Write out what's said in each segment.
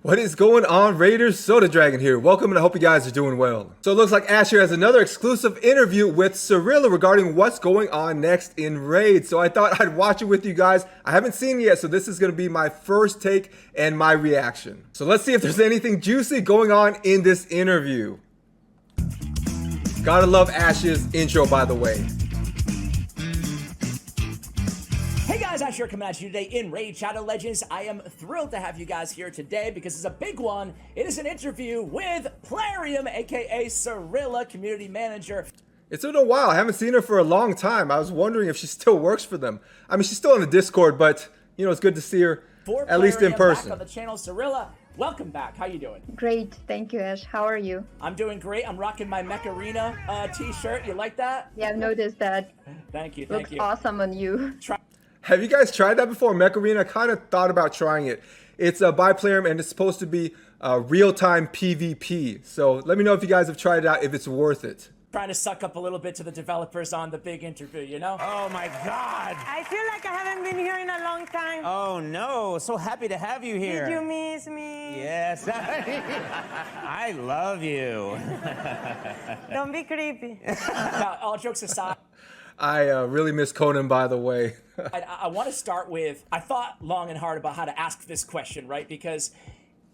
What is going on, Raiders? Soda Dragon here. Welcome, and I hope you guys are doing well. So it looks like Ash here has another exclusive interview with CIRILLA regarding what's going on next in Raid. So I thought I'd watch it with you guys. I haven't seen it yet, so this is going to be my first take and my reaction. So let's see if there's anything juicy going on in this interview. Gotta love Ash's intro, by the way. Hey guys, Ash here coming at you today in Raid Shadow Legends. I am thrilled to have you guys here today because it's a big one. It is an interview with Plarium, aka CIRILLA, community manager. It's been a while. I haven't seen her for a long time. I was wondering if she still works for them. I mean, she's still on the Discord, but you know, it's good to see her For at least in Plarium, person. back on the channel, CIRILLA, welcome back. How you doing? Great, thank you, Ash. How are you? I'm doing great. I'm rocking my Mech Arena t-shirt. You like that? Yeah, I've noticed that. Thank you, Looks thank you. awesome on you. Have you guys tried that before? Mech Arena? I kind of thought about trying it. It's by Plarium, and it's supposed to be real-time PvP. So let me know if you guys have tried it out, if it's worth it. Trying to suck up a little bit to the developers on the big interview, you know? Oh my God! I feel like I haven't been here in a long time. Oh no! So happy to have you here. Did you miss me? Yes. I love you. Don't be creepy. Now, all jokes aside, I really miss Conan, by the way. I want to start with, I thought long and hard about how to ask this question, right? Because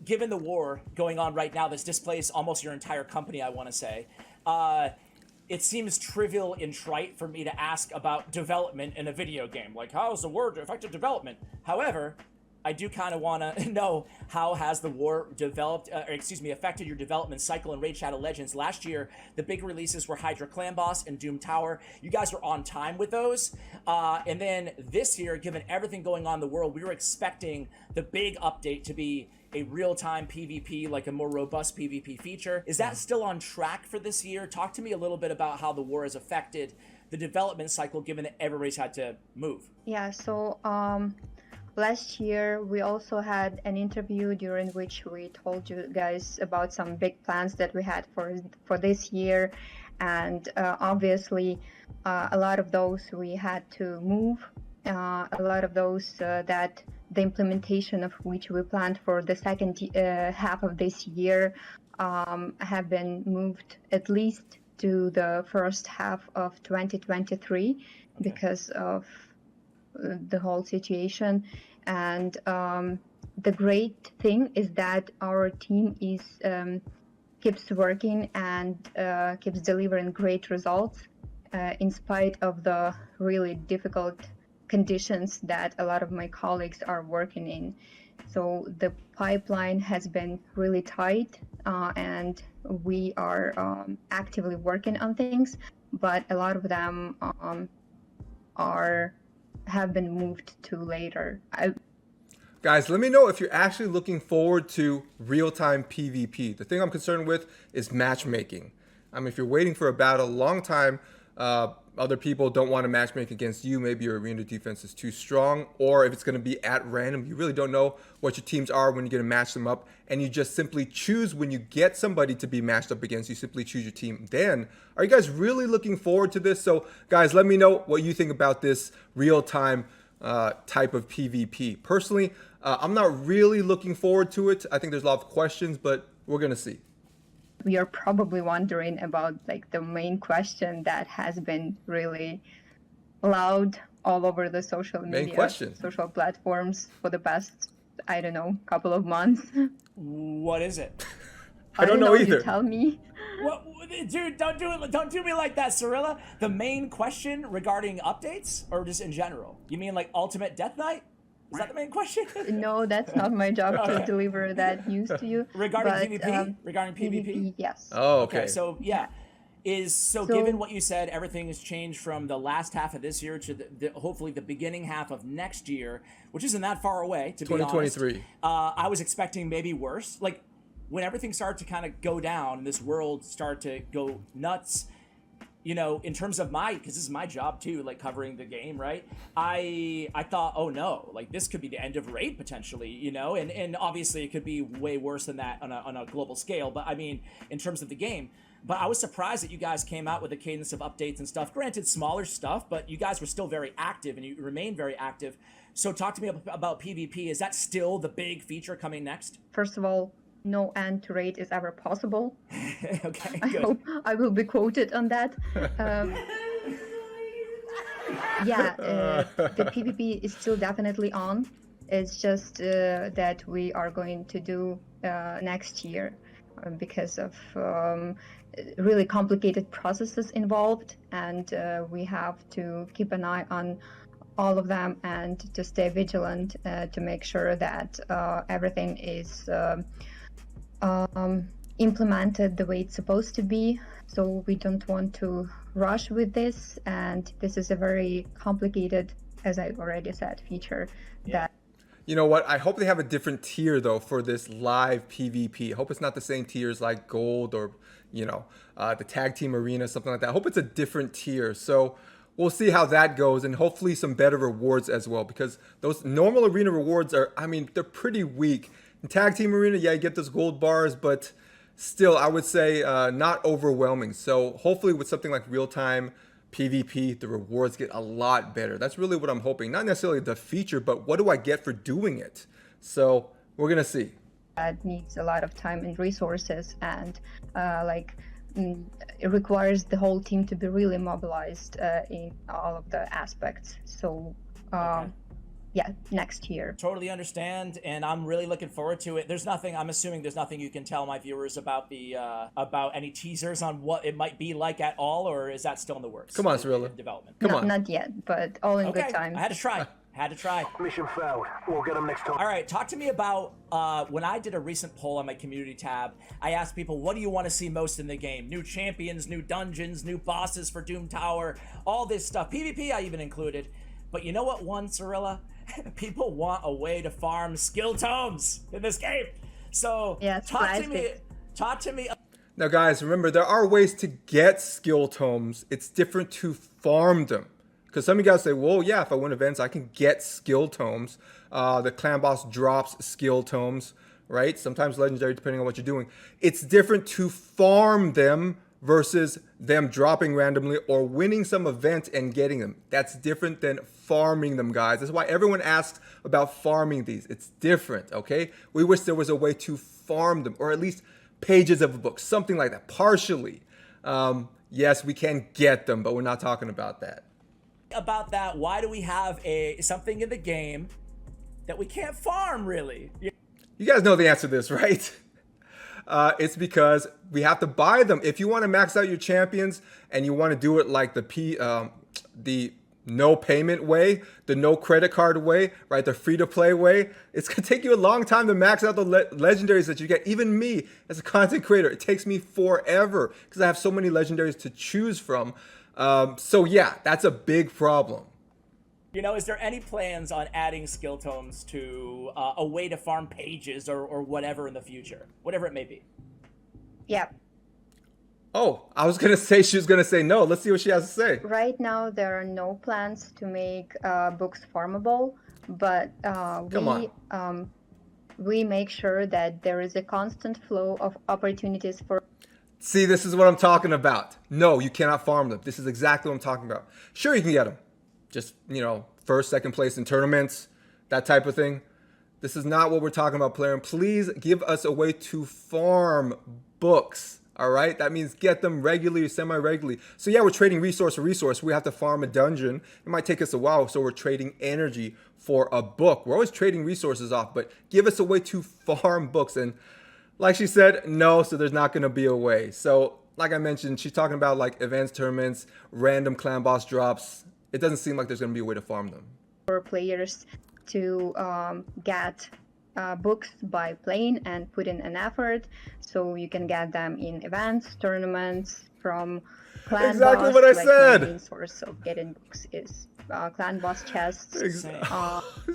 given the war going on right now that's displaced almost your entire company, I want to say, it seems trivial and trite for me to ask about development in a video game. Like, how has the war affected development? However, I do kind of want to know how has the war affected your development cycle in Raid Shadow Legends. Last year, the big releases were Hydra Clan Boss and Doom Tower. You guys were on time with those. And then this year, given everything going on in the world, we were expecting the big update to be a real-time PvP, like a more robust PvP feature. Is that still on track for this year? Talk to me a little bit about how the war has affected the development cycle, given that everybody's had to move. Yeah, so last year we also had an interview during which we told you guys about some big plans that we had for this year, and obviously a lot of those we had to move. A lot of those that the implementation of which we planned for the second half of this year have been moved at least to the first half of 2023 because of the whole situation. And the great thing is that our team is keeps working and keeps delivering great results in spite of the really difficult conditions that a lot of my colleagues are working in. So the pipeline has been really tight, and we are actively working on things, but a lot of them have been moved to later. Guys, let me know if you're actually looking forward to real-time PvP. The thing I'm concerned with is matchmaking. I mean, if you're waiting for a battle a long time, other people don't want to matchmake against you. Maybe your arena defense is too strong, or if it's going to be at random, you really don't know what your teams are when you're going to match them up, and you just simply choose when you get somebody to be matched up against, you simply choose your team. Then, are you guys really looking forward to this? So, guys, let me know what you think about this real-time type of PvP. Personally, I'm not really looking forward to it. I think there's a lot of questions, but we're going to see. You're probably wondering about like the main question that has been really loud all over the social media, social platforms for the past, I don't know, couple of months. What is it? I don't know either. You tell me. What, dude, don't do me like that, CIRILLA. The main question regarding updates, or just in general? You mean like Ultimate Death Knight? Is that the main question? No, that's not my job to deliver that news to you. Regarding PvP? Regarding PvP? Yes. Oh, okay. So, yeah. So given what you said, everything has changed from the last half of this year to hopefully the beginning half of next year, which isn't that far away, to be honest. 2023. I was expecting maybe worse. Like, when everything started to kind of go down and this world started to go nuts, you know, in terms of because this is my job too, like covering the game, right? I thought, oh no, like this could be the end of Raid potentially, you know, and obviously it could be way worse than that on a global scale. But I mean, in terms of the game, But I was surprised that you guys came out with a cadence of updates and stuff. Granted, smaller stuff, but you guys were still very active and you remain very active. So talk to me about PvP. Is that still the big feature coming next? First of all, no end to rate is ever possible. Okay, I good. hope I will be quoted on that. The PvP is still definitely on. It's just that we are going to do next year because of really complicated processes involved, and we have to keep an eye on all of them and to stay vigilant to make sure that everything is implemented the way it's supposed to be. So we don't want to rush with this, and this is a very complicated, as I already said, feature that. You know what? I hope they have a different tier though for this live PvP. I hope it's not the same tiers like gold or the tag team arena, something like that. I hope it's a different tier. So we'll see how that goes, and hopefully some better rewards as well, because those normal arena rewards are, they're pretty weak. In tag team arena, yeah, you get those gold bars, but still, I would say not overwhelming. So hopefully with something like real-time PvP, the rewards get a lot better. That's really what I'm hoping. Not necessarily the feature, but what do I get for doing it? So we're going to see. That needs a lot of time and resources, and it requires the whole team to be really mobilized in all of the aspects. So next year. Totally understand, and I'm really looking forward to it. I'm assuming there's nothing you can tell my viewers about about any teasers on what it might be like at all, or is that still in the works? Come on, Cirilla. In development. Come on. Not yet, but all in good time. I had to try. Mission failed. We'll get them next time. All right, talk to me about when I did a recent poll on my community tab. I asked people, what do you want to see most in the game? New champions, new dungeons, new bosses for Doom Tower, all this stuff. PvP I even included. But you know what won, Cirilla? People want a way to farm skill tomes in this game. So talk to me. Now guys, remember, there are ways to get skill tomes. It's different to farm them. Because some of you guys say, well, yeah, if I win events, I can get skill tomes. The clan boss drops skill tomes, right? Sometimes legendary, depending on what you're doing. It's different to farm them versus them dropping randomly or winning some event and getting them. That's different than farming them, guys. That's why everyone asks about farming these. It's different, okay? We wish there was a way to farm them, or at least pages of a book, something like that, partially. Yes, we can get them, but we're not talking about that. About that, why do we have something in the game that we can't farm, really? You guys know the answer to this, right? It's because we have to buy them. If you want to max out your champions and you want to do it like the no payment way, the no credit card way, right? The free to play way, it's going to take you a long time to max out the legendaries that you get. Even me as a content creator, it takes me forever because I have so many legendaries to choose from. So yeah, that's a big problem. Is there any plans on adding skill tomes to a way to farm pages or whatever in the future? Whatever it may be. Yeah. Oh, I was going to say she was going to say no. Let's see what she has to say. Right now, there are no plans to make books farmable, but we make sure that there is a constant flow of opportunities for... See, this is what I'm talking about. No, you cannot farm them. This is exactly what I'm talking about. Sure, you can get them. Just, first, second place in tournaments, that type of thing. This is not what we're talking about, player. And please give us a way to farm books. All right, that means get them regularly or semi-regularly. So yeah, we're trading resource for resource. We have to farm a dungeon. It might take us a while, so we're trading energy for a book. We're always trading resources off, but give us a way to farm books. And like she said, no, so there's not going to be a way. So like I mentioned, she's talking about like events, tournaments, random clan boss drops. It doesn't seem like there's going to be a way to farm them. For players to get books by playing and put in an effort, so you can get them in events, tournaments, from clan exactly boss. What I like said. The main source of getting books is clan boss chests.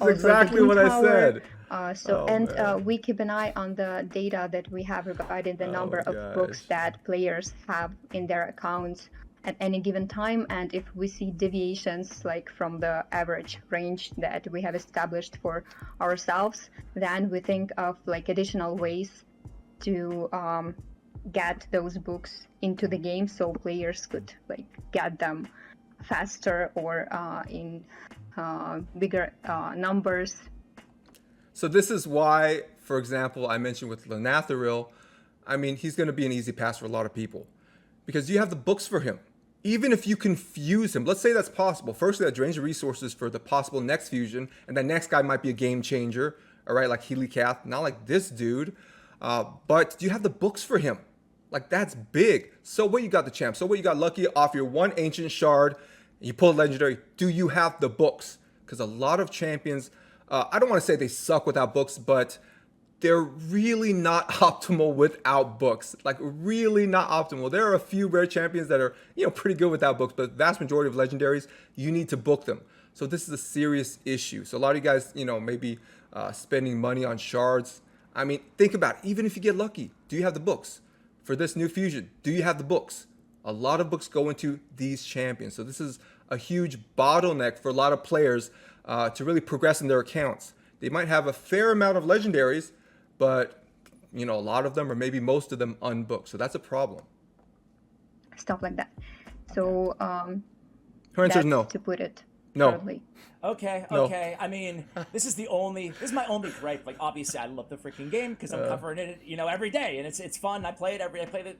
Exactly what I said. We keep an eye on the data that we have regarding the number of books that players have in their accounts at any given time, and if we see deviations like from the average range that we have established for ourselves, then we think of like additional ways to get those books into the game so players could like get them faster or in bigger numbers. So this is why, for example, I mentioned with Lenatharil, I mean, he's going to be an easy pass for a lot of people because you have the books for him. Even if you confuse him, let's say that's possible. Firstly, that drains the resources for the possible next fusion, and that next guy might be a game changer, all right, like Healycath, not like this dude. But you have the books for him. Like, that's big. So what, you got the champ. So what, you got lucky off your one ancient shard, you pull a legendary. Do you have the books? Because a lot of champions, I don't want to say they suck without books, but they're really not optimal without books. Like, really not optimal. There are a few rare champions that are, pretty good without books, but the vast majority of legendaries, you need to book them. So this is a serious issue. So a lot of you guys, maybe spending money on shards. I mean, think about it. Even if you get lucky, do you have the books? For this new fusion, do you have the books? A lot of books go into these champions. So this is a huge bottleneck for a lot of players to really progress in their accounts. They might have a fair amount of legendaries, but a lot of them, or maybe most of them, unbooked. So that's a problem. Stuff like that. So Her answer is that's no. to put it No. shortly. Okay. No. I mean, this is my only gripe. Like, obviously, I love the freaking game because I'm covering it, every day, and it's fun. I play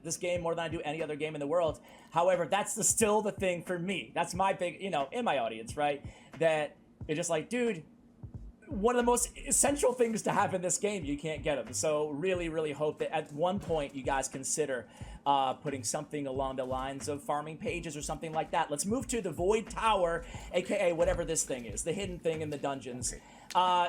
this game more than I do any other game in the world. However, that's still the thing for me. That's my big, in my audience, right? That it's just like, dude, one of the most essential things to have in this game, you can't get them. So really, really hope that at one point you guys consider putting something along the lines of farming pages or something like that. Let's move to the Void Tower, aka whatever this thing is, the hidden thing in the dungeons.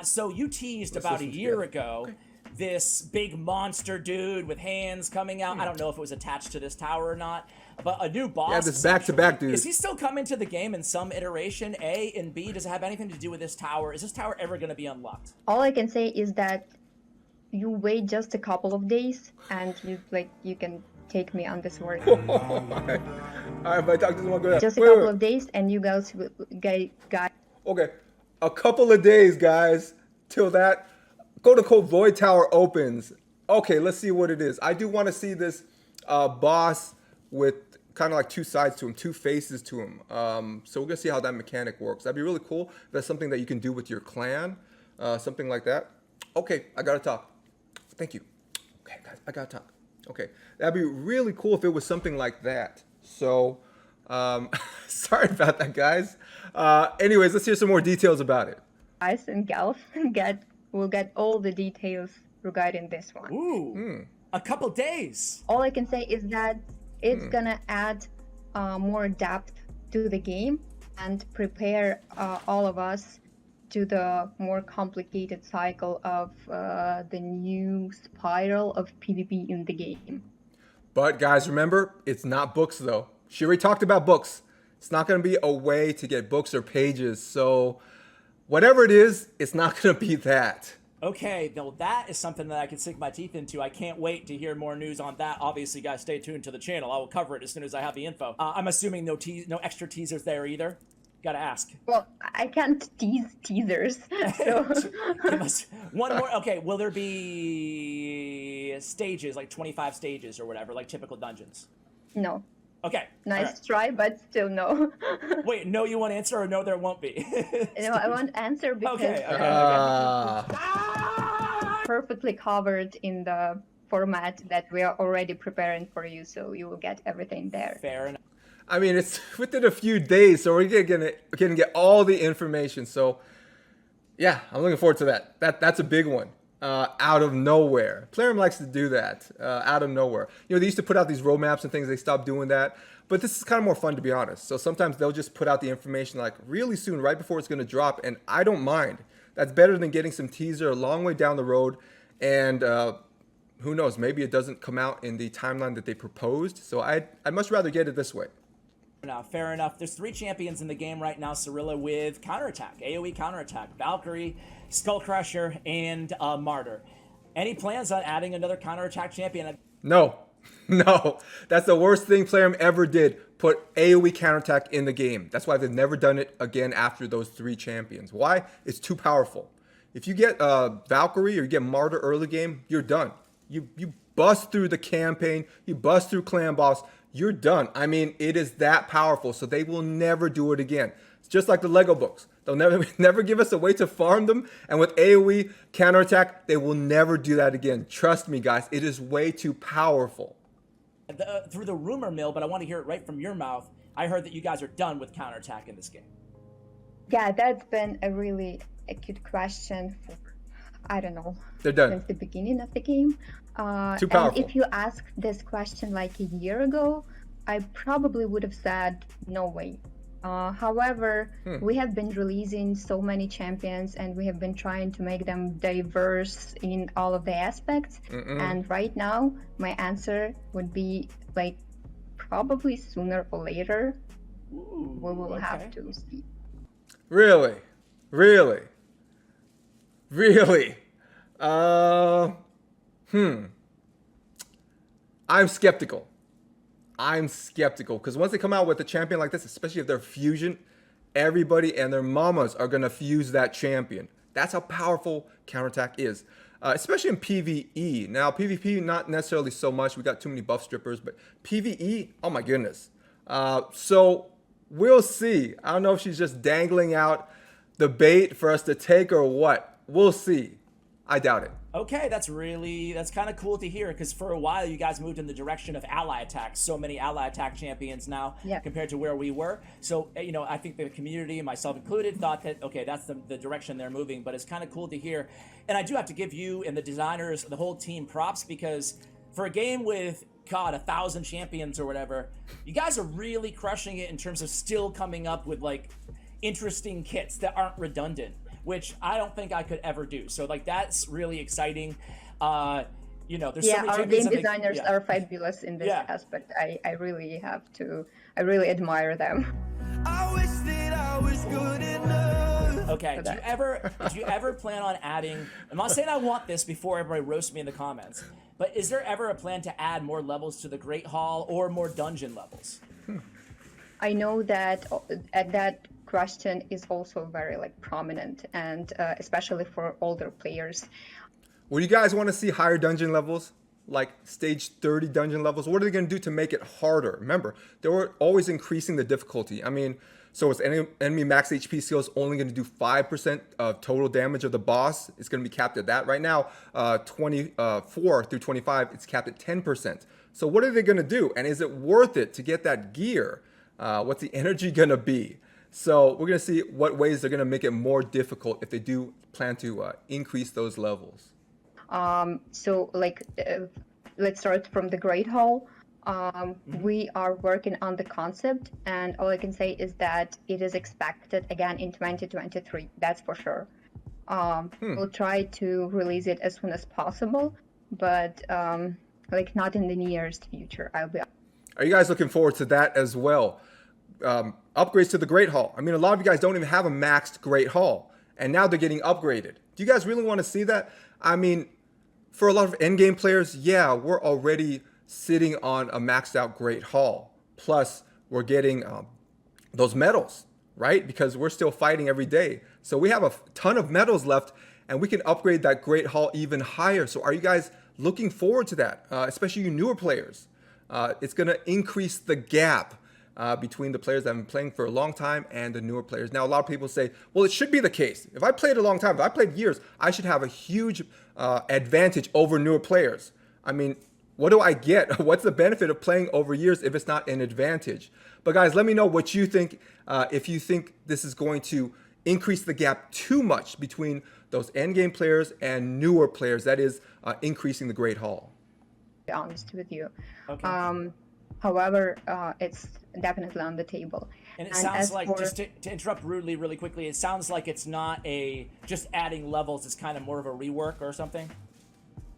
So you teased about a year ago this big monster dude with hands coming out. I don't know if it was attached to this tower or not, but a new boss. Yeah, this back-to-back dude. Is he still coming to the game in some iteration? A, and B, does it have anything to do with this tower? Is this tower ever going to be unlocked? All I can say is that you wait just a couple of days and you can take me on this word. Oh my. All right, if I talk to someone, go ahead. Just a Wait, couple wait. of days and you guys will get. Okay, a couple of days, guys, till that quote-unquote Void Tower opens. Okay, let's see what it is. I do want to see this boss with kind of like two sides to him, two faces to him. So we're going to see how that mechanic works. That'd be really cool. That's something that you can do with your clan, something like that. Okay, I got to talk. Thank you. Okay, guys, I got to talk. Okay, that'd be really cool if it was something like that. So, sorry about that, guys. Anyways, let's hear some more details about it. Guys and gals will get all the details regarding this one. Ooh, a couple days. All I can say is that it's gonna add more depth to the game and prepare all of us to the more complicated cycle of the new spiral of PvP in the game. But guys, remember, it's not books though. She already talked about books. It's not going to be a way to get books or pages. So whatever it is, it's not going to be that. Okay, well, that is something that I can sink my teeth into. I can't wait to hear more news on that. Obviously, guys, stay tuned to the channel. I will cover it as soon as I have the info. I'm assuming no extra teasers there either. Gotta ask. Well, I can't tease teasers. So. One more. Okay, will there be stages, like 25 stages or whatever, like typical dungeons? No. Okay. Nice try, but still no. Wait, no, you want answer or no, there won't be? No, I want answer because Okay. perfectly covered in the format that we are already preparing for you, so you will get everything there. Fair enough. I mean, it's within a few days, so we're gonna get all the information. So, yeah, I'm looking forward to that. That's a big one. Out of nowhere, Plarium likes to do that. Out of nowhere, they used to put out these roadmaps and things. They stopped doing that, but this is kind of more fun, to be honest. So sometimes they'll just put out the information like really soon, right before it's gonna drop, and I don't mind. That's better than getting some teaser a long way down the road, and who knows? Maybe it doesn't come out in the timeline that they proposed. So I'd much rather get it this way. Now, fair enough. There's 3 champions in the game right now, CIRILLA, with counterattack, AoE counterattack, Valkyrie, Skullcrusher, and Martyr. Any plans on adding another counterattack champion? No, that's the worst thing Plarium ever did. Put AoE counterattack in the game. That's why they've never done it again after those 3 champions. Why? It's too powerful. If you get Valkyrie or you get Martyr early game, you're done. You bust through the campaign, you bust through clan boss, you're done. I mean, it is that powerful. So they will never do it again. It's just like the Lego books. They'll never give us a way to farm them. And with AoE counterattack, they will never do that again. Trust me, guys. It is way too powerful. Through the rumor mill, but I want to hear it right from your mouth. I heard that you guys are done with counterattack in this game. Yeah, that's been a really acute question for, I don't know, They're done. since the beginning of the game. Too powerful. And if you asked this question like a year ago, I probably would have said no way. However, we have been releasing so many champions and we have been trying to make them diverse in all of the aspects. And right now, my answer would be like probably sooner or later. We will have to see. Really? Really? Really? I'm skeptical. I'm skeptical because once they come out with a champion like this, especially if they're fusion, everybody and their mamas are going to fuse that champion. That's how powerful counterattack is, especially in PvE. Now, PvP, not necessarily so much. We got too many buff strippers, but PvE, oh my goodness. So we'll see. I don't know if she's just dangling out the bait for us to take or what. We'll see. I doubt it. Okay, that's kind of cool to hear, because for a while you guys moved in the direction of ally attacks. So many ally attack champions now compared to where we were. So, you know, I think the community, myself included, thought that, okay, that's the direction they're moving. But it's kind of cool to hear. And I do have to give you and the designers, the whole team, props, because for a game with, God, 1,000 champions or whatever, you guys are really crushing it in terms of still coming up with, like, interesting kits that aren't redundant, which I don't think I could ever do. So, like, that's really exciting. You know, there's so many our champions game designers are fabulous in this Yeah. aspect. I really admire them. I wish that I was good enough. Okay, do you ever plan on adding, I'm not saying I want this before everybody roasts me in the comments, but is there ever a plan to add more levels to the Great Hall or more dungeon levels? I know that that question is also very like prominent, and especially for older players. Would you guys want to see higher dungeon levels? Like stage 30 dungeon levels? What are they going to do to make it harder? Remember, they were always increasing the difficulty. I mean, so is enemy max HP skills only going to do 5% of total damage of the boss? It's going to be capped at that. Right now, 24 through 25, it's capped at 10%. So what are they going to do? And is it worth it to get that gear? What's the energy going to be? So we're going to see what ways they're going to make it more difficult if they do plan to increase those levels. So like, let's start from the Great Hall. We are working on the concept, and all I can say is that it is expected again in 2023. That's for sure. We'll try to release it as soon as possible, but like not in the nearest future. Are you guys looking forward to that as well? Upgrades to the Great Hall. I mean, a lot of you guys don't even have a maxed Great Hall, and now they're getting upgraded. Do you guys really want to see that? I mean, for a lot of endgame players, yeah, we're already sitting on a maxed out Great Hall. Plus, we're getting those medals, right? Because we're still fighting every day. So we have a ton of medals left, and we can upgrade that Great Hall even higher. So are you guys looking forward to that? Especially you newer players. It's going to increase the gap between the players that have been playing for a long time and the newer players. Now, a lot of people say, well, it should be the case. If I played a long time, if I played years, I should have a huge advantage over newer players. I mean, what do I get? What's the benefit of playing over years if it's not an advantage? But guys, let me know what you think. If you think this is going to increase the gap too much between those endgame players and newer players, that is increasing the Great Hall. Be honest with you. Okay. However, it's definitely on the table. And it sounds like, just to interrupt rudely really quickly, it sounds like it's not just adding levels, it's kind of more of a rework or something?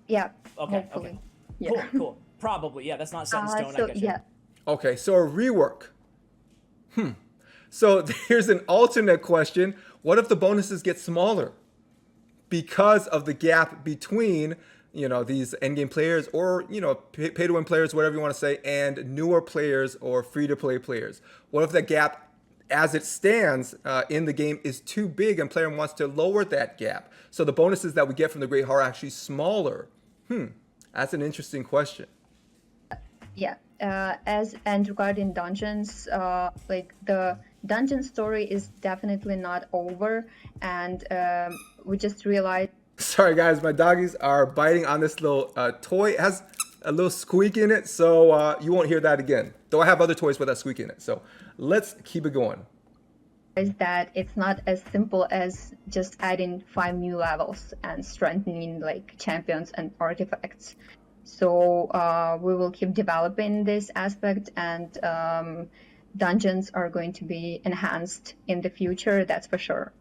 Yeah, Okay, hopefully. okay. Yeah. Cool. Probably, yeah, that's not set in stone, I get you. Yeah. Okay, so a rework. So here's an alternate question. What if the bonuses get smaller because of the gap between, you know, these endgame players or, you know, pay to win players, whatever you want to say, and newer players or free to play players? What if the gap as it stands in the game is too big and player wants to lower that gap? So the bonuses that we get from the Great Hall are actually smaller. That's an interesting question. Yeah, and regarding dungeons, like the dungeon story is definitely not over, and we just realized. Sorry guys, my doggies are biting on this little toy. It has a little squeak in it, so you won't hear that again. Though I have other toys with that squeak in it. So let's keep it going. Is that it's not as simple as just adding 5 new levels and strengthening like champions and artifacts. So we will keep developing this aspect, and dungeons are going to be enhanced in the future, that's for sure.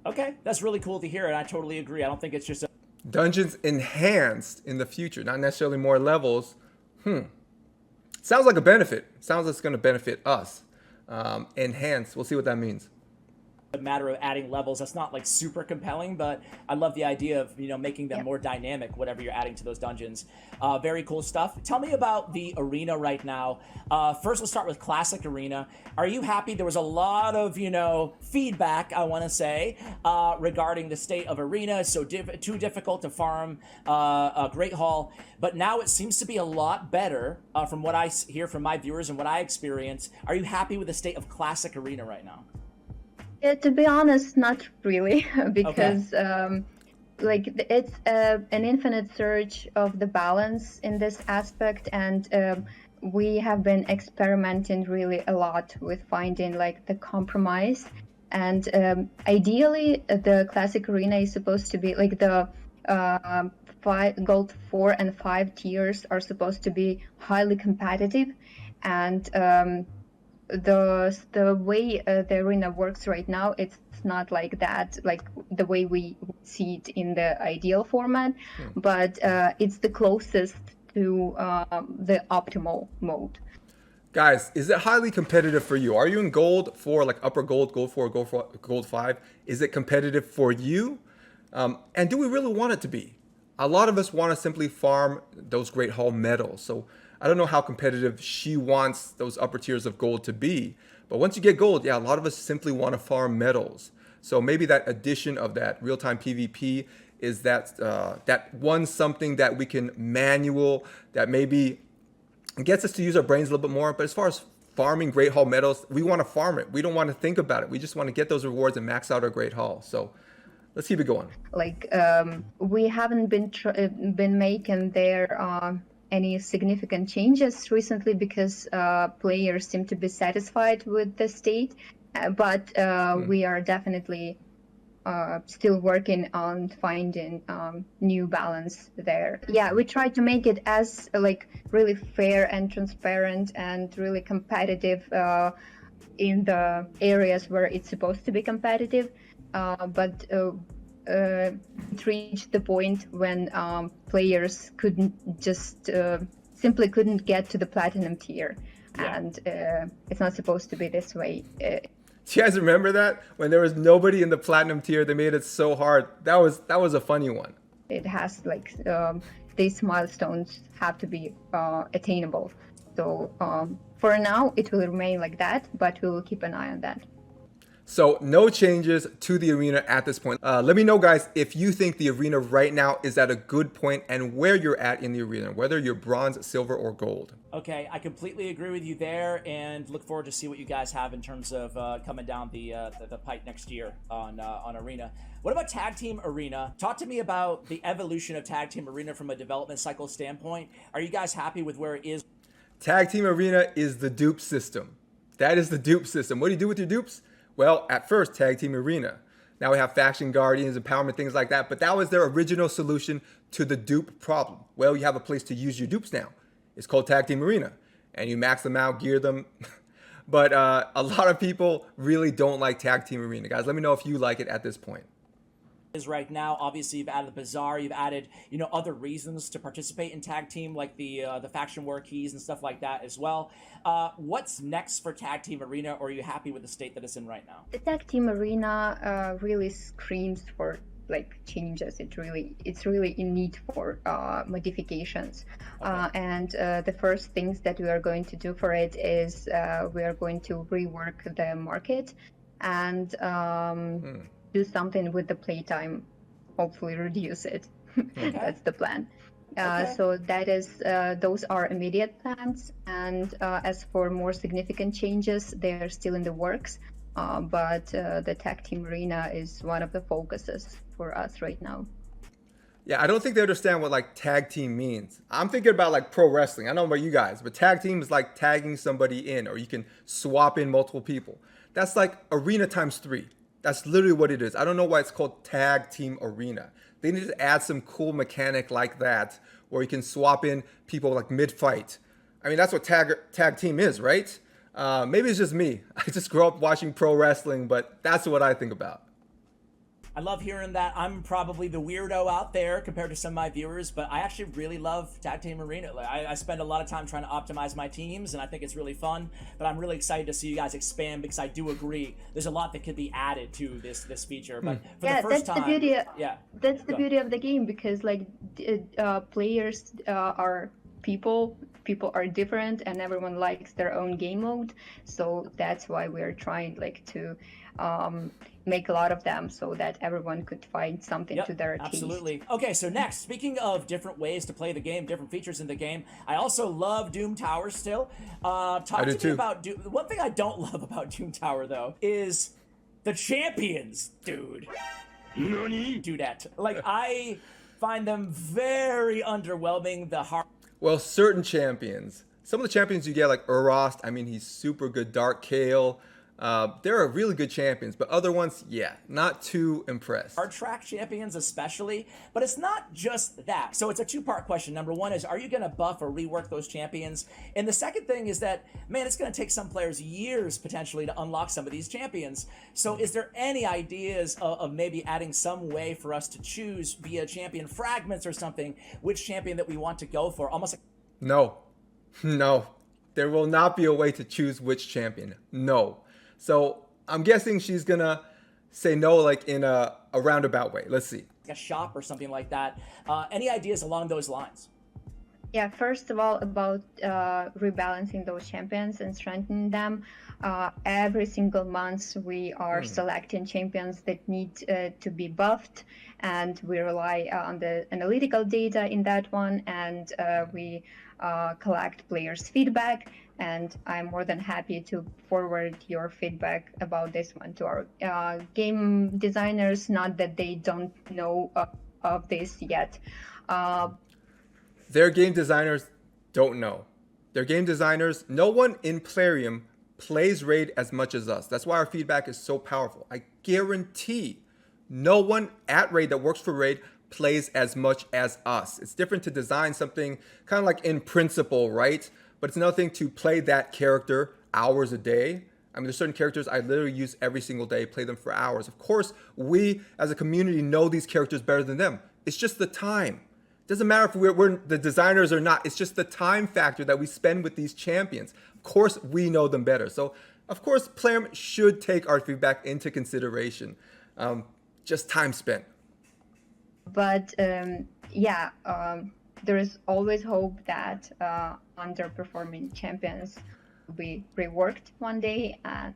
Okay, that's really cool to hear, and I totally agree. I don't think it's just a Dungeons enhanced in the future, not necessarily more levels. Sounds like a benefit. Sounds like it's going to benefit us. Enhanced, we'll see what that means. matter of adding levels. That's not like super compelling, but I love the idea of, you know, making them more dynamic, whatever you're adding to those dungeons. Very cool stuff. Tell me about the arena right now. First, let's start with Classic Arena. Are you happy? There was a lot of, you know, feedback, I want to say, regarding the state of Arena. It's so too difficult to farm a Great Hall, but now it seems to be a lot better from what I hear from my viewers and what I experience. Are you happy with the state of Classic Arena right now? Yeah, to be honest, not really, because like it's an infinite search of the balance in this aspect, and we have been experimenting really a lot with finding like the compromise. And ideally, the Classic Arena is supposed to be like the Gold 4 and 5 tiers are supposed to be highly competitive, and the way the arena works right now, it's not like that, like the way we see it in the ideal format, but it's the closest to the optimal mode. Guys, is it highly competitive for you? Are you in gold 4, like upper gold, gold 4, gold 5? Is it competitive for you? And do we really want it to be? A lot of us want to simply farm those Great Hall medals. So I don't know how competitive she wants those upper tiers of gold to be. But once you get gold, yeah, a lot of us simply want to farm medals. So maybe that addition of that real-time PvP is that that one something that we can manual, that maybe gets us to use our brains a little bit more. But as far as farming Great Hall medals, we want to farm it. We don't want to think about it. We just want to get those rewards and max out our Great Hall. So let's keep it going. Like we haven't been making there any significant changes recently because players seem to be satisfied with the state, but we are definitely still working on finding new balance there. Yeah, we try to make it as like really fair and transparent and really competitive in the areas where it's supposed to be competitive, but it reached the point when players couldn't just simply couldn't get to the platinum tier, and it's not supposed to be this way. Do you guys remember that when there was nobody in the platinum tier? They made it so hard. That was a funny one. It has like these milestones have to be attainable. So for now, it will remain like that, but we will keep an eye on that. So no changes to the arena at this point. Let me know, guys, if you think the arena right now is at a good point and where you're at in the arena, whether you're bronze, silver, or gold. Okay, I completely agree with you there, and look forward to see what you guys have in terms of coming down the pipe next year on Arena. What about Tag Team Arena? Talk to me about the evolution of Tag Team Arena from a development cycle standpoint. Are you guys happy with where it is? Tag Team Arena is the dupe system. That is the dupe system. What do you do with your dupes? Well, at first, Tag Team Arena. Now we have Faction Guardians, Empowerment, things like that. But that was their original solution to the dupe problem. Well, you have a place to use your dupes now. It's called Tag Team Arena. And you max them out, gear them. But a lot of people really don't like Tag Team Arena. Guys, let me know if you like it at this point. Is right now, obviously you've added the Bazaar, you've added, you know, other reasons to participate in tag team, like the faction war keys and stuff like that as well. What's next for Tag Team Arena, or are you happy with the state that it's in right now? The Tag Team Arena really screams for like changes. It's really in need for modifications. And the first things that we are going to do for it is we are going to rework the market and do something with the playtime, hopefully reduce it. That's the plan. So that is those are immediate plans, and as for more significant changes, they are still in the works. But the tag team arena is one of the focuses for us right now. Yeah, I don't think they understand what like tag team means. I'm thinking about like pro wrestling. I don't know about you guys, but tag team is like tagging somebody in, or you can swap in multiple people. That's like arena times 3. That's literally what it is. I don't know why it's called tag team arena. They need to add some cool mechanic like that, where you can swap in people like mid fight. I mean, that's what tag team is, right? Maybe it's just me. I just grew up watching pro wrestling, but that's what I think about. I love hearing that. I'm probably the weirdo out there compared to some of my viewers, but I actually really love Tag Team Arena. Like, I spend a lot of time trying to optimize my teams, and I think it's really fun. But I'm really excited to see you guys expand, because I do agree there's a lot that could be added to this feature. But for the first time, that's the beauty of the game, because like players are people are different, and everyone likes their own game mode. So that's why we're trying like to make a lot of them, so that everyone could find something to their taste. Absolutely. Okay, so next, speaking of different ways to play the game, different features in the game, I also love Doom Tower still. Talk to me about Doom. One thing I don't love about Doom Tower, though, is the champions, dude. Dudette. Like, I find them very underwhelming. Well, certain champions. Some of the champions you get, like Urost, I mean, he's super good. Dark Kale. They're really good champions, but other ones, yeah, not too impressed. Hard track champions especially, but it's not just that. So it's a two-part question. Number one is, are you going to buff or rework those champions? And the second thing is that, man, it's going to take some players years potentially to unlock some of these champions. So is there any ideas of maybe adding some way for us to choose via champion fragments or something, which champion that we want to go for? Almost like... No. There will not be a way to choose which champion. No. So I'm guessing she's gonna say no, like in a roundabout way. Let's see. A shop or something like that. Any ideas along those lines? Yeah, first of all, about rebalancing those champions and strengthening them. Every single month we are selecting champions that need to be buffed, and we rely on the analytical data in that one, and we collect players' feedback. And I'm more than happy to forward your feedback about this one to our game designers. Not that they don't know of this yet. Their game designers don't know. Their game designers, no one in Plarium plays Raid as much as us. That's why our feedback is so powerful. I guarantee no one at Raid that works for Raid plays as much as us. It's different to design something kind of like in principle, right? But it's another thing to play that character hours a day. I mean, there's certain characters I literally use every single day, play them for hours. Of course, we as a community know these characters better than them. It's just the time. It doesn't matter if we're the designers or not. It's just the time factor that we spend with these champions. Of course, we know them better. So, of course, Plarium should take our feedback into consideration. Just time spent. But there is always hope that underperforming champions will be reworked one day and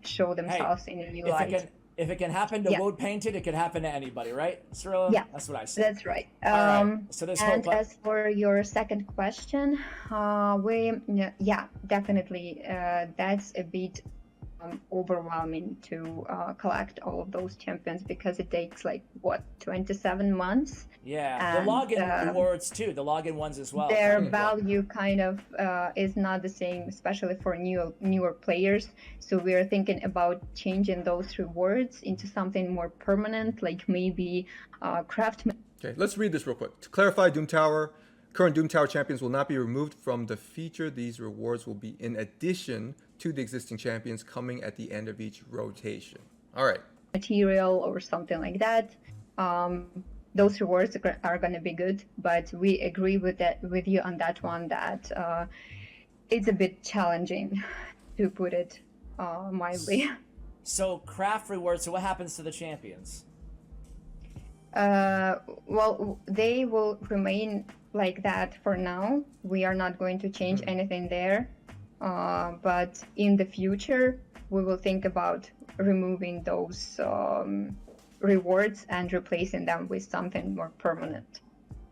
show themselves in a new light. If it can happen to Woad Painted, it can happen to anybody, right, CIRILLA? Yeah, that's what I say. That's right. So there's and hope. As for your second question, definitely, that's a bit overwhelming to collect all of those champions, because it takes 27 months. Yeah, and the login rewards too, the login ones as well. Their value kind of is not the same, especially for newer players. So we're thinking about changing those rewards into something more permanent, like maybe craftsman. Okay, let's read this real quick. To clarify, current Doom Tower champions will not be removed from the feature. These rewards will be in addition to the existing champions coming at the end of each rotation. All right. Material or something like that. Those rewards are going to be good, but we agree with you on that one, that it's a bit challenging, to put it mildly. So craft rewards. So what happens to the champions? Well, they will remain like that for now. We are not going to change anything there. But in the future, we will think about removing those rewards and replacing them with something more permanent.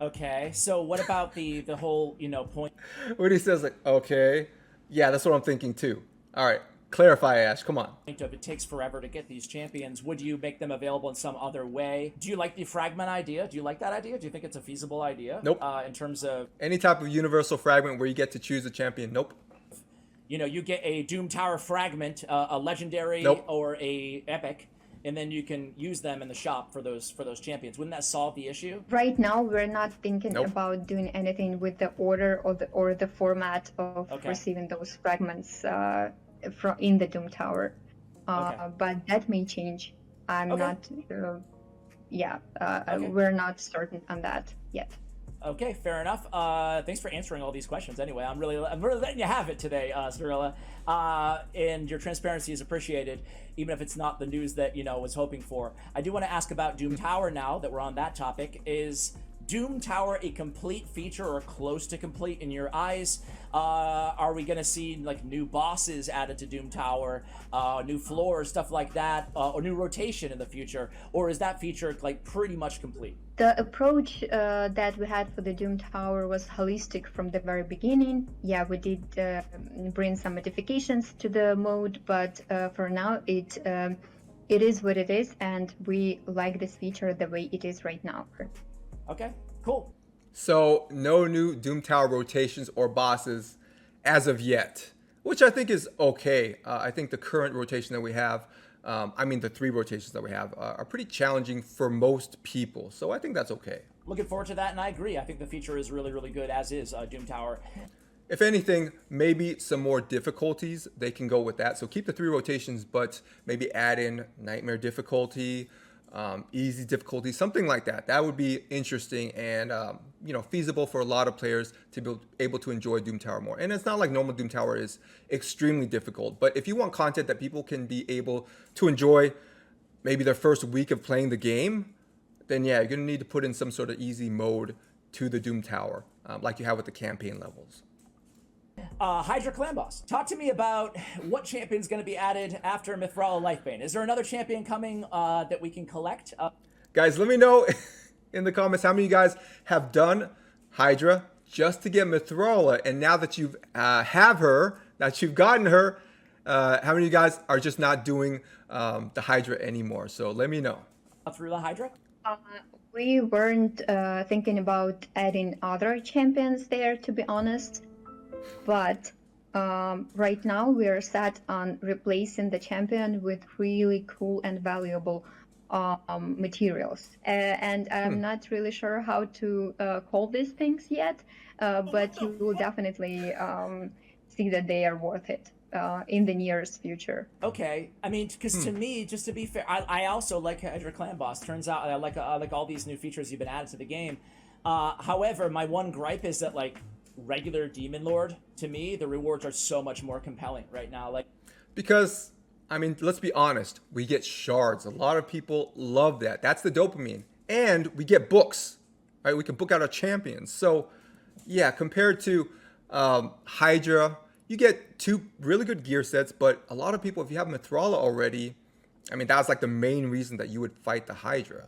Okay, so what about the whole, point When he says like, okay, yeah, that's what I'm thinking too. All right, clarify, Ash. Come on. of it takes forever to get these champions? Would you make them available in some other way? Do you like the fragment idea? Do you like that idea? Do you think it's a feasible idea? Nope. In terms of, Any type of universal fragment where you get to choose a champion. Nope. you get a Doom Tower fragment, a legendary Nope. or a epic, and then you can use them in the shop for those champions. Wouldn't that solve the issue? Right now, we're not thinking Nope. about doing anything with the order or the format of Okay. receiving those fragments in the Doom Tower. Okay. But that may change. I'm Okay. not. Okay. We're not certain on that yet. Okay, fair enough. Thanks for answering all these questions. Anyway, I'm really letting you have it today, CIRILLA. And your transparency is appreciated, even if it's not the news that was hoping for. I do want to ask about Doom Tower now that we're on that topic. Is Doom Tower a complete feature or close to complete in your eyes? Are we going to see like new bosses added to Doom Tower, new floors, stuff like that, or new rotation in the future? Or is that feature like pretty much complete? The approach that we had for the Doom Tower was holistic from the very beginning. Yeah, we did bring some modifications to the mode, but for now it is what it is, and we like this feature the way it is right now. Okay, cool. So no new Doom Tower rotations or bosses as of yet, which I think is okay. I think the current rotation that we have, the 3 rotations that we have, are pretty challenging for most people. So I think that's okay. Looking forward to that, and I agree. I think the feature is really, really good, as is Doom Tower. If anything, maybe some more difficulties, they can go with that. So keep the 3 rotations, but maybe add in nightmare difficulty, easy difficulty, something like that. That would be interesting and feasible for a lot of players to be able to enjoy Doom Tower more. And it's not like normal Doom Tower is extremely difficult, but if you want content that people can be able to enjoy maybe their first week of playing the game, then yeah, you're gonna need to put in some sort of easy mode to the Doom Tower, like you have with the campaign levels. Hydra Clan Boss, talk to me about what champion's going to be added after Mithrala Lifebane. Is there another champion coming that we can collect? Guys, let me know in the comments how many of you guys have done Hydra just to get Mithrala, and now that you've have her, that you've gotten her, how many of you guys are just not doing the Hydra anymore? So let me know. Through the Hydra? We weren't thinking about adding other champions there, to be honest. But right now we are set on replacing the champion with really cool and valuable materials. And I'm not really sure how to call these things yet, but you will definitely see that they are worth it in the nearest future. Okay, I mean, because to me, just to be fair, I also like Hydra Clan Boss. Turns out I like all these new features you've been added to the game. However, my one gripe is that like regular Demon Lord, to me, the rewards are so much more compelling right now. Because, let's be honest, we get shards. A lot of people love that. That's the dopamine. And we get books, right? We can book out our champions. So, yeah, compared to Hydra, you get 2 really good gear sets, but a lot of people, if you have Mithrala already, that was like the main reason that you would fight the Hydra.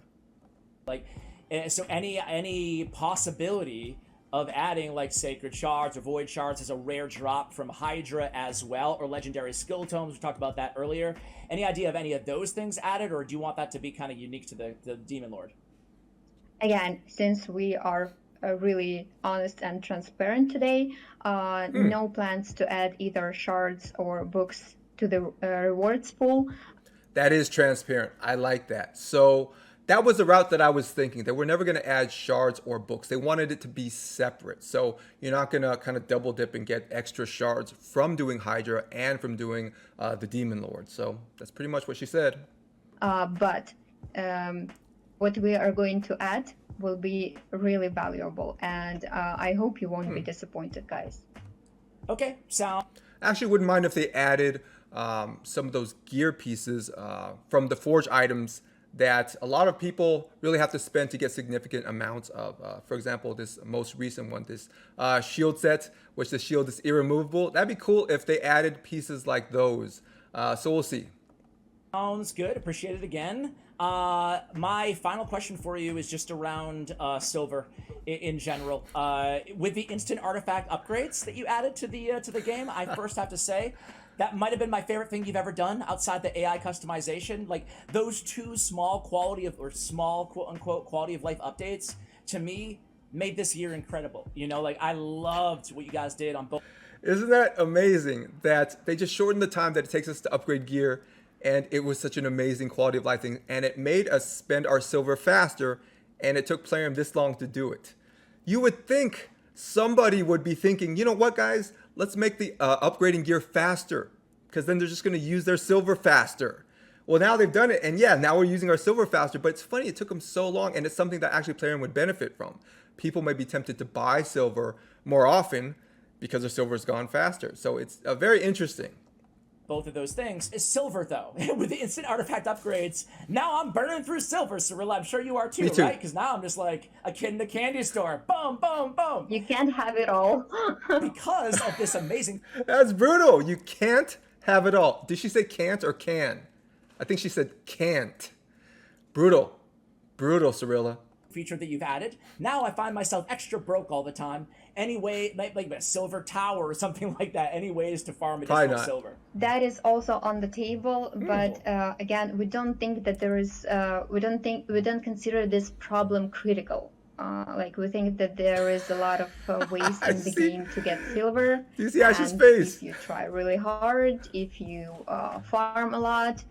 So any possibility of adding like Sacred Shards or Void Shards as a rare drop from Hydra as well, or Legendary Skill Tomes, we talked about that earlier. Any idea of any of those things added, or do you want that to be kind of unique to the Demon Lord? Again, since we are really honest and transparent today, no plans to add either shards or books to the rewards pool. That is transparent. I like that. So that was the route that I was thinking. They were never going to add shards or books. They wanted it to be separate. So you're not going to kind of double dip and get extra shards from doing Hydra and from doing the Demon Lord. So that's pretty much what she said. But what we are going to add will be really valuable. And I hope you won't be disappointed, guys. Okay, sound. I actually wouldn't mind if they added some of those gear pieces from the Forge items that a lot of people really have to spend to get significant amounts of. For example, this most recent one, this shield set, which the shield is irremovable. That'd be cool if they added pieces like those. So we'll see. Sounds good. Appreciate it again. My final question for you is just around silver in general. With the instant artifact upgrades that you added to the game, I first have to say that might have been my favorite thing you've ever done outside the AI customization. Like those two small quote unquote quality of life updates to me made this year incredible. You know, like I loved what you guys did on both. Isn't that amazing that they just shortened the time that it takes us to upgrade gear, and it was such an amazing quality of life thing, and it made us spend our silver faster, and it took Plarium this long to do it. You would think somebody would be thinking, you know what, guys, let's make the upgrading gear faster, because then they're just going to use their silver faster. Well, now they've done it, and yeah, now we're using our silver faster, but it's funny, it took them so long, and it's something that actually Plarium would benefit from. People may be tempted to buy silver more often because their silver has gone faster. So it's very interesting. Both of those things is silver though. With the instant artifact upgrades, now I'm burning through silver, Cirilla. I'm sure you are too, Me too. right? Because now I'm just like a kid in a candy store. Boom, boom, boom. You can't have it all. Because of this amazing That's brutal. You can't have it all. Did she say can't or can? I think she said can't. Brutal. Brutal, Cirilla. feature that you've added. Now I find myself extra broke all the time. Anyway, like a silver tower or something like that. Any ways to farm additional silver. That is also on the table, but again, we don't think that there is. We don't consider this problem critical. Like we think that there is a lot of ways in the game to get silver. Do you see Ash's face? If you try really hard, if you farm a lot.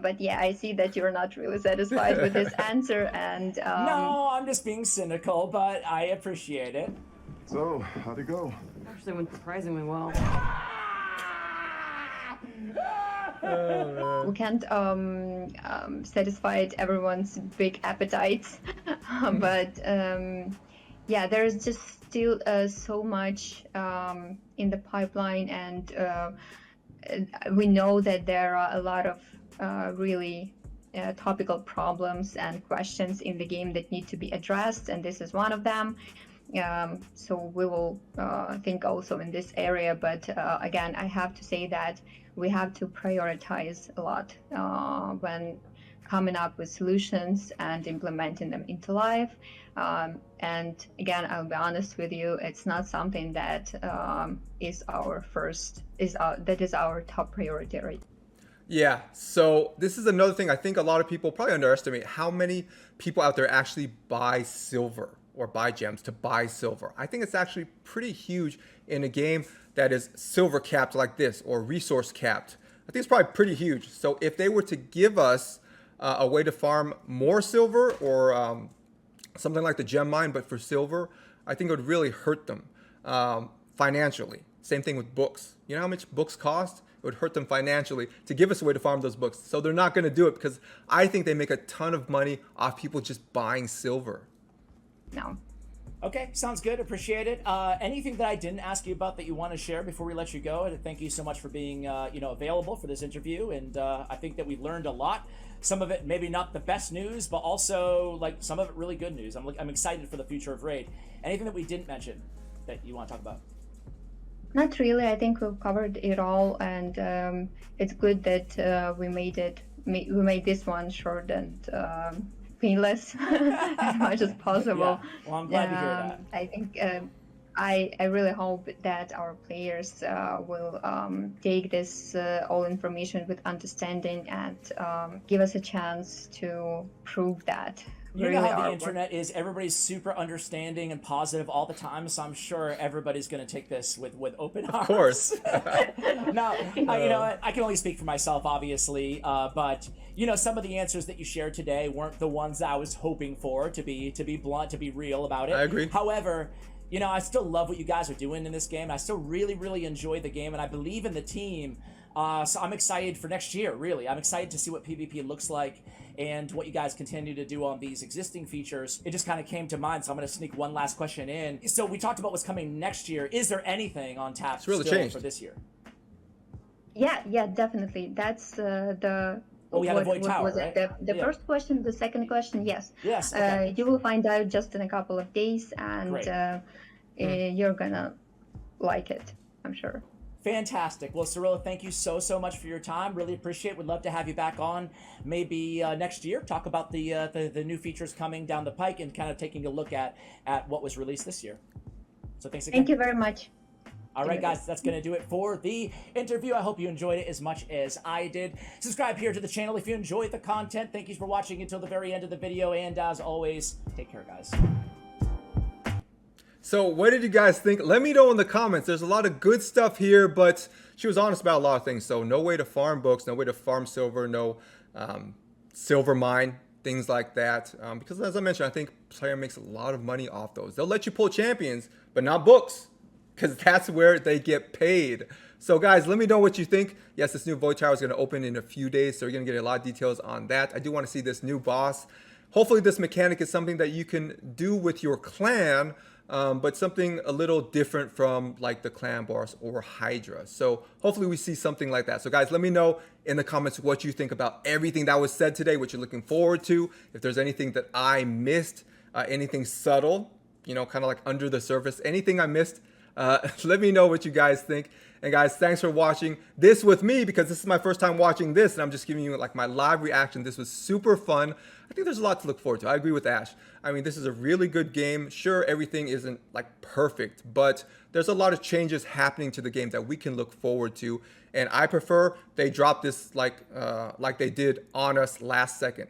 But yeah, I see that you're not really satisfied with this answer, and no, I'm just being cynical, but I appreciate it. So, how'd it go? Actually went surprisingly well. we can't satisfy everyone's big appetite, but yeah, there's just still so much in the pipeline, and we know that there are a lot of really topical problems and questions in the game that need to be addressed, and this is one of them. So we will think also in this area, but again, I have to say that we have to prioritize a lot when coming up with solutions and implementing them into life. And again, I'll be honest with you, it's not something that is our top priority right. Yeah, so this is another thing I think a lot of people probably underestimate how many people out there actually buy silver or buy gems to buy silver. I think it's actually pretty huge in a game that is silver capped like this or resource capped. I think it's probably pretty huge. So if they were to give us a way to farm more silver or something like the gem mine but for silver, I think it would really hurt them financially. Same thing with books. You know how much books cost? It would hurt them financially to give us a way to farm those books. So they're not going to do it because I think they make a ton of money off people just buying silver. No. Okay, sounds good. Appreciate it. Anything that I didn't ask you about that you want to share before we let you go? And thank you so much for being available for this interview. And I think that we learned a lot. Some of it maybe not the best news, but also like some of it really good news. I'm excited for the future of Raid. Anything that we didn't mention that you want to talk about? Not really. I think we've covered it all, and it's good that we made this one short and painless as much as possible. Yeah. Well, I'm glad to hear that. I think I really hope that our players will take this all information with understanding and give us a chance to prove that. You know how the internet is. Everybody's super understanding and positive all the time, so I'm sure everybody's going to take this with open arms. Of course. Now, you know what? I can only speak for myself, obviously, but you know, some of the answers that you shared today weren't the ones I was hoping for. To be blunt, to be real about it. I agree. However, you know, I still love what you guys are doing in this game. I still really enjoy the game, and I believe in the team. So I'm excited for next year, really. I'm excited to see what PvP looks like and what you guys continue to do on these existing features. It just kind of came to mind, so I'm going to sneak one last question in. So we talked about what's coming next year. Is there anything on tap It's really still changed for this year? Yeah, definitely. That's the. Oh, we have a Void Tower, was right? it? The first question, the second question, yes. Yes. Okay. You will find out just in a couple of days, and Great. you're gonna like it, I'm sure. Fantastic. Well, CIRILLA, thank you so much for your time. Really appreciate it. Would love to have you back on maybe next year. Talk about the new features coming down the pike and kind of taking a look at what was released this year. So thanks again. Thank you very much. All right, guys, that's going to do it for the interview. I hope you enjoyed it as much as I did. Subscribe here to the channel if you enjoyed the content. Thank you for watching until the very end of the video. And as always, take care, guys. So what did you guys think? Let me know in the comments. There's a lot of good stuff here, but she was honest about a lot of things. So no way to farm books, no way to farm silver, no silver mine, things like that. Because as I mentioned, I think player makes a lot of money off those. They'll let you pull champions, but not books, because that's where they get paid. So guys, let me know what you think. Yes, this new Void Tower is going to open in a few days, so you're going to get a lot of details on that. I do want to see this new boss. Hopefully this mechanic is something that you can do with your clan, but something a little different from like the clan boss or Hydra. So hopefully we see something like that. So guys, let me know in the comments what you think about everything that was said today, what you're looking forward to. If there's anything that I missed, anything subtle, you know, kind of like under the surface, anything I missed, let me know what you guys think. And guys, thanks for watching this with me, because this is my first time watching this and I'm just giving you like my live reaction. This was super fun. I think there's a lot to look forward to. I agree with Ash. I mean, this is a really good game. Sure, everything isn't like perfect, but there's a lot of changes happening to the game that we can look forward to. And I prefer they drop this like they did on us last second.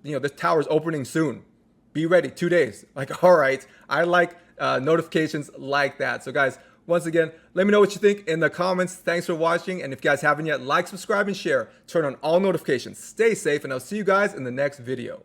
You know, this tower's opening soon. Be ready, 2 days. Like, all right, I like notifications like that. So guys, once again, let me know what you think in the comments. Thanks for watching. And if you guys haven't yet, like, subscribe, and share. Turn on all notifications. Stay safe, and I'll see you guys in the next video.